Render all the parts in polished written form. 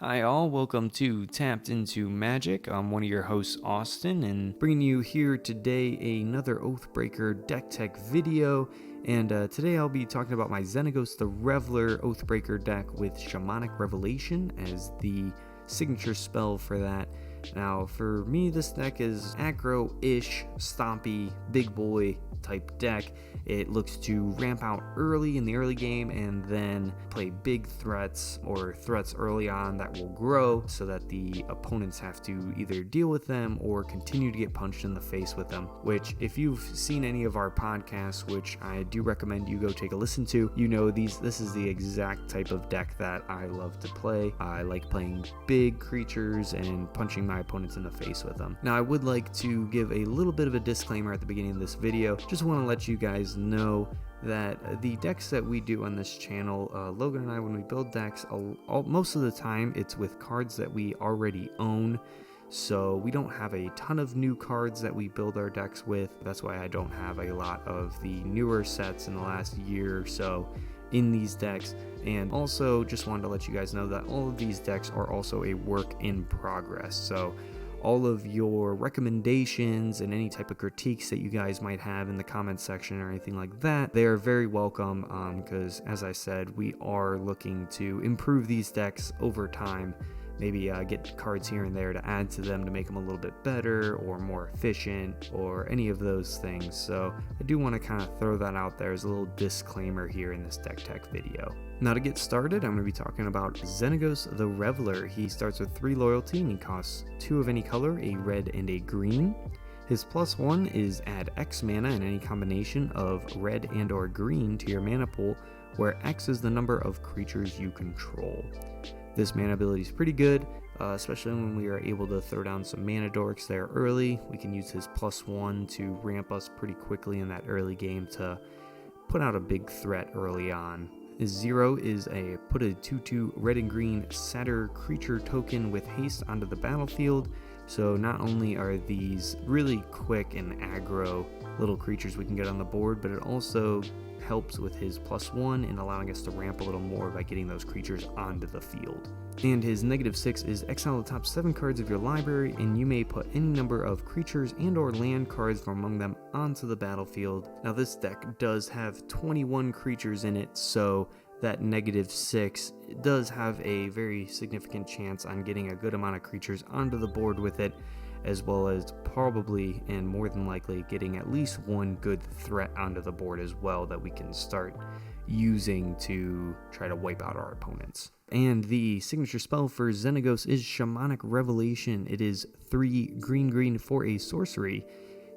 Hi all, welcome to Tapped Into Magic. I'm one of your hosts, Austin, and bringing you here today another Oathbreaker deck tech video. And today I'll be talking about my Xenagos the Reveler Oathbreaker deck with Shamanic Revelation as the signature spell for that. Now for me, this deck is aggro-ish, stompy, big boy type deck. It looks to ramp out early in the early game and then play big threats or threats early on that will grow so that the opponents have to either deal with them or continue to get punched in the face with them, which if you've seen any of our podcasts, which I do recommend you go take a listen to, you know this is the exact type of deck that I love to play. I like playing big creatures and punching my opponents in the face with them. Now I would like to give a little bit of a disclaimer at the beginning of this video. Just want to let you guys know that the decks that we do on this channel, Logan and I, when we build decks, most of the time it's with cards that we already own. So we don't have a ton of new cards that we build our decks with. That's why I don't have a lot of the newer sets in the last year or so in these decks. And also just wanted to let you guys know that all of these decks are also a work in progress. So all of your recommendations and any type of critiques that you guys might have in the comment section or anything like that, they are very welcome, because as I said, we are looking to improve these decks over time. Maybe get cards here and there to add to them to make them a little bit better or more efficient or any of those things. So I do want to kind of throw that out there as a little disclaimer here in this deck tech video. Now to get started, I'm going to be talking about Xenagos the Reveler. He starts with 3 loyalty and he costs 2 of any color, a red and a green. His +1 is add X mana in any combination of red and or green to your mana pool, where X is the number of creatures you control. This mana ability is pretty good, especially when we are able to throw down some mana dorks there early. We can use his +1 to ramp us pretty quickly in that early game to put out a big threat early on. His 0 is a put a 2/2 red and green satyr creature token with haste onto the battlefield. So not only are these really quick and aggro little creatures we can get on the board, but it also helps with his +1 in allowing us to ramp a little more by getting those creatures onto the field. And his -6 is exile the top 7 cards of your library, and you may put any number of creatures and or land cards from among them onto the battlefield. Now this deck does have 21 creatures in it, so that -6 does have a very significant chance on getting a good amount of creatures onto the board with it, as well as probably and more than likely getting at least one good threat onto the board as well that we can start using to try to wipe out our opponents. And the signature spell for Xenagos is Shamanic Revelation. It is 3 green for a sorcery,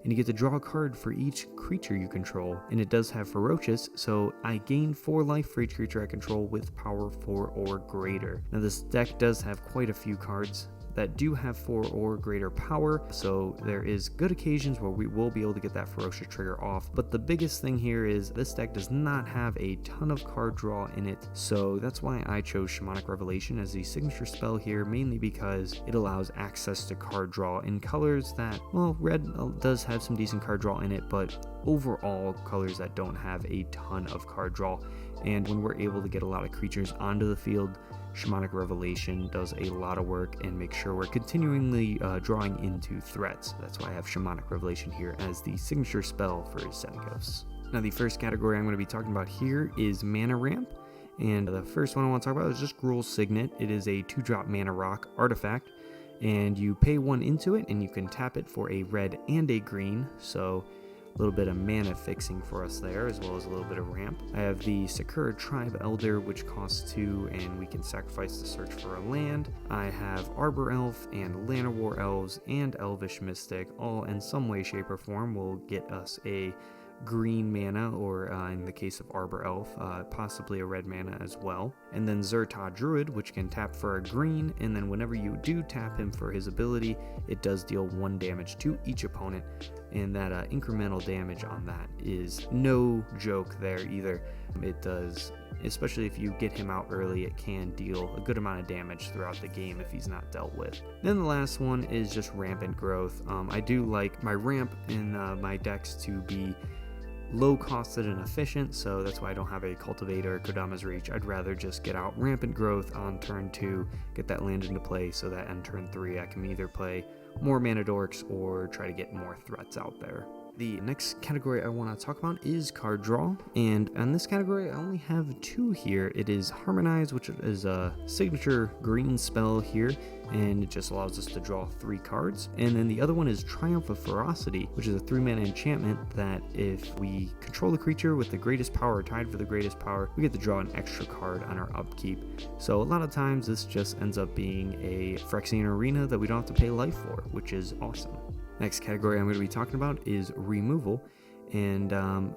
and you get to draw a card for each creature you control, and it does have ferocious, so I gain 4 life for each creature I control with power 4 or greater. Now this deck does have quite a few cards that do have 4 or greater power, so there is good occasions where we will be able to get that ferocious trigger off. But the biggest thing here is this deck does not have a ton of card draw in it, so that's why I chose Shamanic Revelation as the signature spell here, mainly because it allows access to card draw in colors that, well, red does have some decent card draw in it, but overall colors that don't have a ton of card draw. And when we're able to get a lot of creatures onto the field, Shamanic Revelation does a lot of work and makes sure we're continually drawing into threats. That's why I have Shamanic Revelation here as the signature spell for Xenagos. Now the first category I'm going to be talking about here is Mana Ramp, and the first one I want to talk about is just Gruul Signet. It is a 2-drop mana rock artifact, and you pay 1 into it and you can tap it for a red and a green, so a little bit of mana fixing for us there, as well as a little bit of ramp. I have the Sakura Tribe Elder, which costs 2, and we can sacrifice to search for a land. I have Arbor Elf and Llanowar Elves and Elvish Mystic, all in some way, shape, or form will get us a green mana, or in the case of Arbor Elf, possibly a red mana as well. And then Zerta Druid, which can tap for a green, and then whenever you do tap him for his ability, it does deal 1 damage to each opponent, and that incremental damage on that is no joke there either. It does, especially if you get him out early, it can deal a good amount of damage throughout the game if he's not dealt with. Then the last one is just Rampant Growth. I do like my ramp in my decks to be low costed and efficient, so that's why I don't have a Cultivator or Kodama's Reach. I'd rather just get out Rampant Growth on turn 2, get that land into play so that on turn 3 I can either play more Mana Dorks or try to get more threats out there. The next category I want to talk about is card draw, and in this category I only have 2 here. It is Harmonize, which is a signature green spell here, and it just allows us to draw 3 cards. And then the other one is Triumph of Ferocity, which is a 3-mana enchantment that if we control the creature with the greatest power or tied for the greatest power, we get to draw an extra card on our upkeep. So a lot of times this just ends up being a Phyrexian Arena that we don't have to pay life for, which is awesome. Next category I'm going to be talking about is removal, and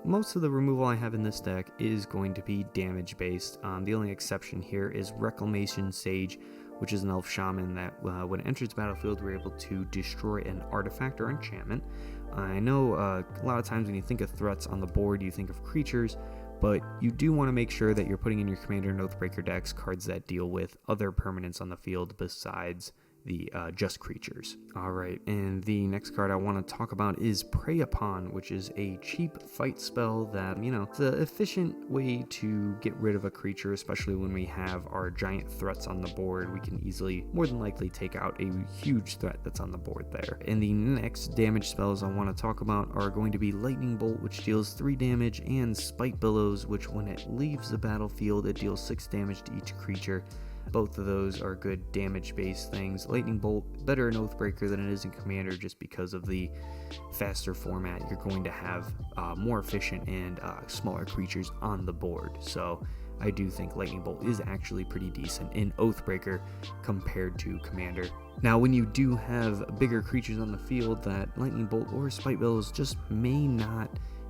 most of the removal I have in this deck is going to be damage based. The only exception here is Reclamation Sage, which is an elf shaman that when it enters the battlefield we're able to destroy an artifact or enchantment. I know a lot of times when you think of threats on the board you think of creatures, but you do want to make sure that you're putting in your Commander and Oathbreaker decks cards that deal with other permanents on the field besides the just creatures. Alright, and the next card I want to talk about is Prey Upon, which is a cheap fight spell that, it's an efficient way to get rid of a creature, especially when we have our giant threats on the board. We can easily, more than likely, take out a huge threat that's on the board there. And the next damage spells I want to talk about are going to be Lightning Bolt, which deals 3 damage, and Spite Billows, which when it leaves the battlefield, it deals 6 damage to each creature. Both of those are good damage-based things. Lightning Bolt, better in Oathbreaker than it is in Commander just because of the faster format. You're going to have more efficient and smaller creatures on the board. So I do think Lightning Bolt is actually pretty decent in Oathbreaker compared to Commander. Now, when you do have bigger creatures on the field, that Lightning Bolt or Spite Billows just may not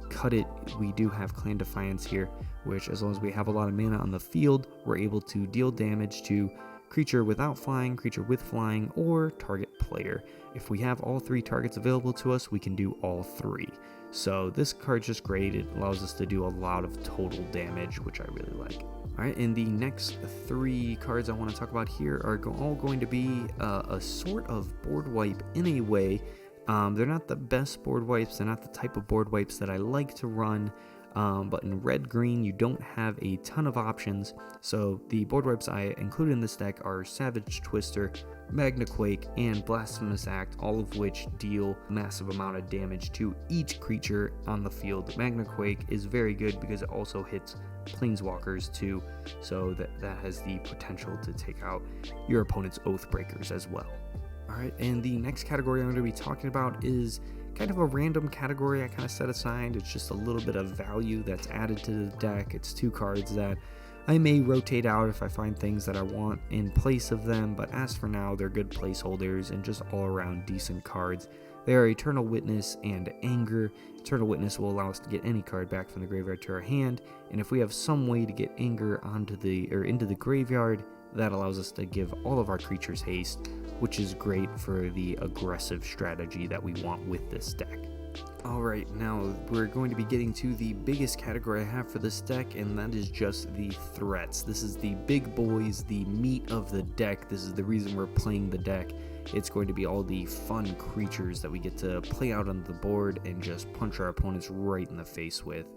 cut it. We do have Clan Defiance here, which as long as we have a lot of mana on the field, we're able to deal damage to creature without flying, creature with flying, or target player. If we have all 3 targets available to us, we can do all 3. So this card's just great. It allows us to do a lot of total damage, which I really like. Alright, and the next 3 cards I want to talk about here are all going to be a sort of board wipe in a way. They're not the best board wipes, they're not the type of board wipes that I like to run, but in red-green you don't have a ton of options, so the board wipes I included in this deck are Savage Twister, Magna Quake, and Blasphemous Act, all of which deal a massive amount of damage to each creature on the field. Magna Quake is very good because it also hits Planeswalkers too, so that has the potential to take out your opponent's Oathbreakers as well. Alright, and the next category I'm going to be talking about is kind of a random category I kind of set aside. It's just a little bit of value that's added to the deck. It's 2 cards that I may rotate out if I find things that I want in place of them, but as for now, they're good placeholders and just all around decent cards. They are Eternal Witness and Anger. Eternal Witness will allow us to get any card back from the graveyard to our hand, and if we have some way to get Anger into the graveyard, that allows us to give all of our creatures haste, which is great for the aggressive strategy that we want with this deck. Alright, now we're going to be getting to the biggest category I have for this deck, and that is just the threats. This is the big boys, the meat of the deck. This is the reason we're playing the deck. It's going to be all the fun creatures that we get to play out on the board and just punch our opponents right in the face with.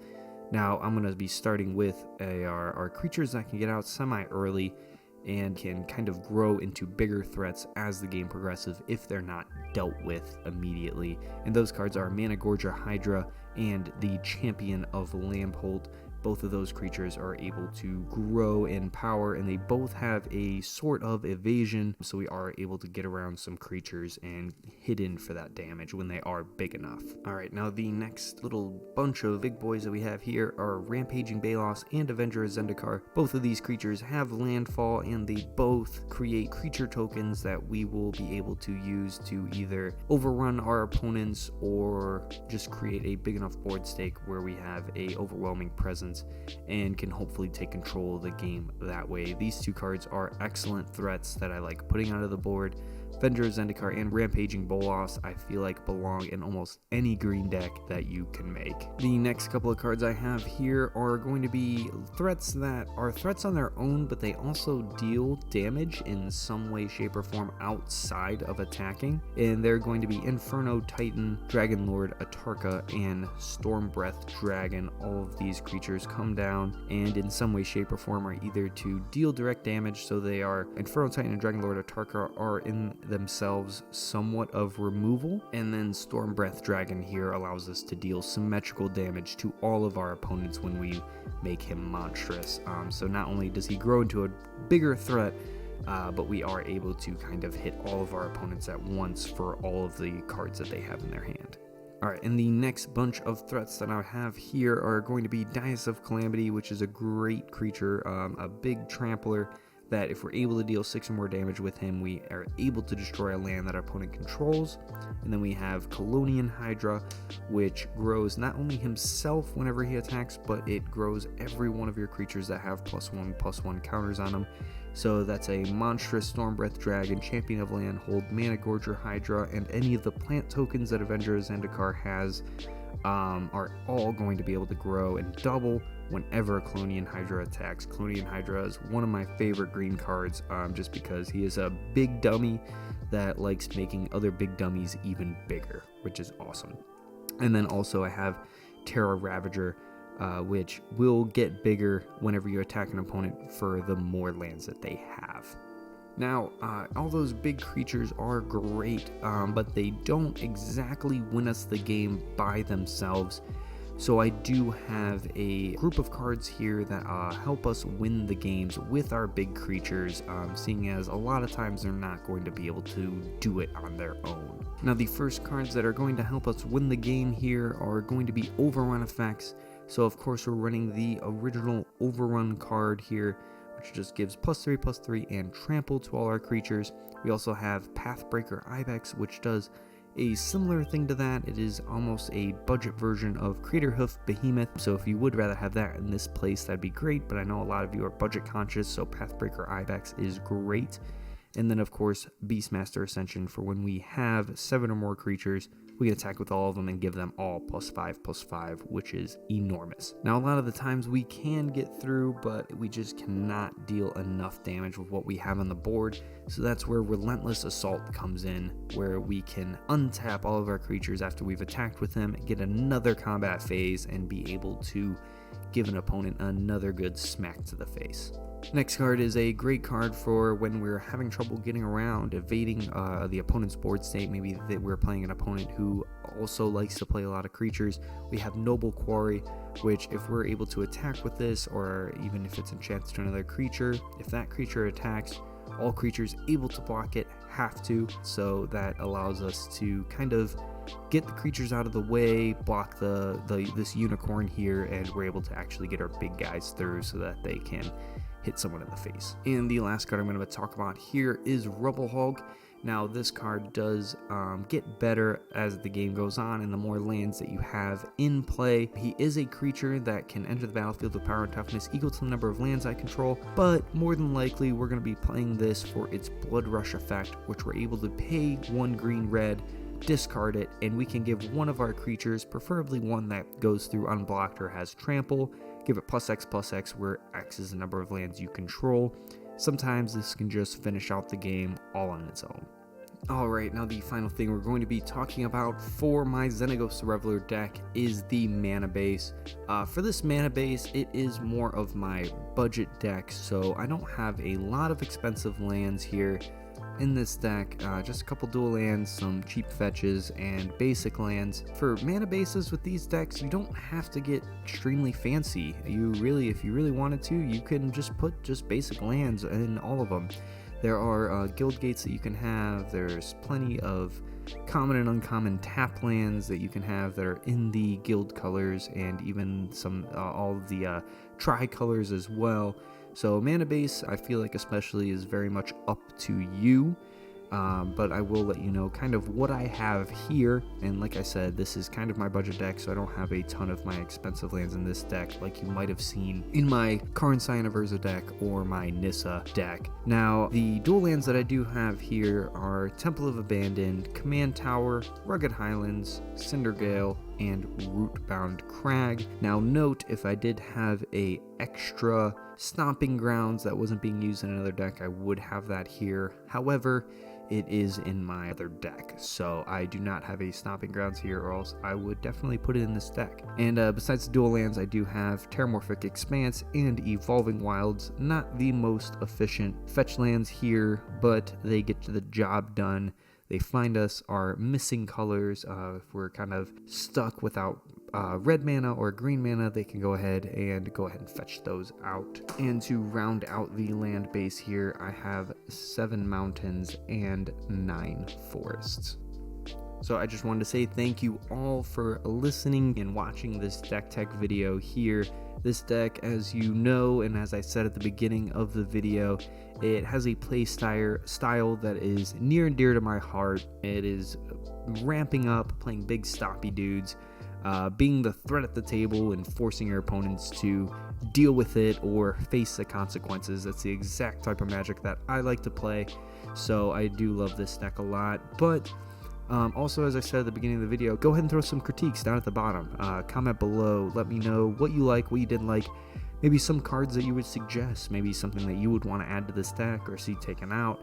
Now, I'm going to be starting with our creatures that can get out semi-early and can kind of grow into bigger threats as the game progresses if they're not dealt with immediately. And those cards are Managorger Hydra and the Champion of Lampholt. Both of those creatures are able to grow in power, and they both have a sort of evasion, so we are able to get around some creatures and hit in for that damage when they are big enough. Alright, now the next little bunch of big boys that we have here are Rampaging Balos and Avenger of Zendikar. Both of these creatures have landfall, and they both create creature tokens that we will be able to use to either overrun our opponents or just create a big enough board stake where we have a overwhelming presence and can hopefully take control of the game that way. These 2 cards are excellent threats that I like putting out of the board. Avenger of Zendikar and Rampaging Bolas, I feel like belong in almost any green deck that you can make. The next couple of cards I have here are going to be threats that are threats on their own, but they also deal damage in some way, shape, or form outside of attacking. And they're going to be Inferno Titan, Dragon Lord, Atarka, and Stormbreath Dragon. All of these creatures come down and in some way, shape, or form are either to deal direct damage, so they are Inferno Titan and Dragon Lord Atarka are in themselves somewhat of removal, and then Stormbreath Dragon here allows us to deal symmetrical damage to all of our opponents when we make him monstrous. So not only does he grow into a bigger threat, but we are able to kind of hit all of our opponents at once for all of the cards that they have in their hand. Alright, and the next bunch of threats that I have here are going to be Dais of Calamity, which is a great creature, a big trampler that if we're able to deal 6 or more damage with him, we are able to destroy a land that our opponent controls. And then we have Colonian Hydra, which grows not only himself whenever he attacks, but it grows every one of your creatures that have +1/+1 counters on them. So that's a monstrous Stormbreath Dragon, Champion of Landhold, Mana Gorger Hydra, and any of the plant tokens that Avenger of Zendikar has are all going to be able to grow and double whenever Colonian Hydra attacks. Colonian Hydra is one of my favorite green cards, just because he is a big dummy that likes making other big dummies even bigger, which is awesome. And then also I have Terra Ravager, which will get bigger whenever you attack an opponent for the more lands that they have. Now, all those big creatures are great, but they don't exactly win us the game by themselves. So I do have a group of cards here that help us win the games with our big creatures, seeing as a lot of times they're not going to be able to do it on their own. Now, the first cards that are going to help us win the game here are going to be Overrun effects. So of course we're running the original Overrun card here, which just gives +3/+3 and trample to all our creatures. We also have Pathbreaker Ibex, which does a similar thing to that. It is almost a budget version of Crater Hoof Behemoth, so if you would rather have that in this place, that'd be great, but I know a lot of you are budget conscious, so Pathbreaker Ibex is great. And then of course Beastmaster Ascension for when we have 7 or more creatures, we can attack with all of them and give them all +5/+5, which is enormous. Now, a lot of the times we can get through, but we just cannot deal enough damage with what we have on the board. So that's where Relentless Assault comes in, where we can untap all of our creatures after we've attacked with them, get another combat phase, and be able to give an opponent another good smack to the face. Next card is a great card for when we're having trouble getting around, evading the opponent's board state. Maybe that we're playing an opponent who also likes to play a lot of creatures. We have Noble Quarry, which if we're able to attack with this, or even if it's enchanted to another creature, if that creature attacks, all creatures able to block it have to. So that allows us to kind of get the creatures out of the way, block this unicorn here, and we're able to actually get our big guys through so that they can hit someone in the face. And the last card I'm going to talk about here is Rubble Hog. Now this card does get better as the game goes on and the more lands that you have in play. He is a creature that can enter the battlefield with power and toughness equal to the number of lands I control, but more than likely we're going to be playing this for its Blood Rush effect, which we're able to pay 1 green/red, discard it, and we can give one of our creatures, preferably one that goes through unblocked or has trample, give it +X/+X, where X is the number of lands you control. Sometimes this can just finish out the game all on its own. Alright, now the final thing we're going to be talking about for my Xenagos Reveler deck is the mana base. For this mana base, it is more of my budget deck, so I don't have a lot of expensive lands here in this deck. Just a couple dual lands, some cheap fetches, and basic lands. For mana bases with these decks, you don't have to get extremely fancy. If you really wanted to, you can just put basic lands in all of them. There are guild gates that you can have. There's plenty of common and uncommon tap lands that you can have that are in the guild colors, and even some all of the tri-colors as well. So mana base, I feel like especially, is very much up to you. but I will let you know kind of what I have here. And like I said, this is kind of my budget deck, so I don't have a ton of my expensive lands in this deck like you might have seen in my Karn Versa deck or my Nissa deck. Now, the dual lands that I do have here are Temple of Abandon, Command Tower, Rugged Highlands, Cindergale, and Rootbound Crag. Now note, if I did have a extra Stomping Grounds that wasn't being used in another deck, I would have that here. However, it is in my other deck, so I do not have a Stomping Grounds here, or else I would definitely put it in this deck. And besides the dual lands, I do have Terramorphic Expanse and Evolving Wilds. Not the most efficient fetch lands here, but they get the job done. They find us our missing colors. If we're kind of stuck without red mana or green mana, they can go ahead and fetch those out. And to round out the land base here, I have 7 mountains and 9 forests. So I just wanted to say thank you all for listening and watching this deck tech video here. This deck, as you know, and as I said at the beginning of the video, it has a play style that is near and dear to my heart. It is ramping up, playing big stompy dudes, being the threat at the table and forcing your opponents to deal with it or face the consequences. That's the exact type of Magic that I like to play, so I do love this deck a lot. But also, as I said at the beginning of the video, go ahead and throw some critiques down at the bottom. Comment below, let me know what you like, what you didn't like, maybe some cards that you would suggest, maybe something that you would want to add to this deck or see taken out.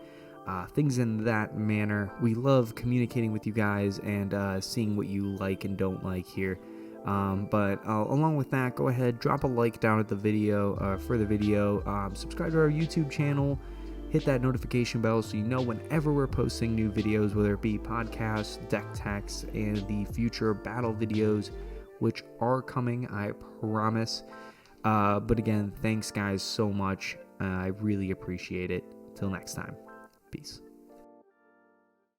Things in that manner. We love communicating with you guys and seeing what you like and don't like here. But along with that, go ahead, drop a like down at the video for the video. Subscribe to our YouTube channel. Hit that notification bell so you know whenever we're posting new videos, whether it be podcasts, deck techs, and the future battle videos, which are coming, I promise. But again, thanks guys so much. I really appreciate it. Till next time. Peace.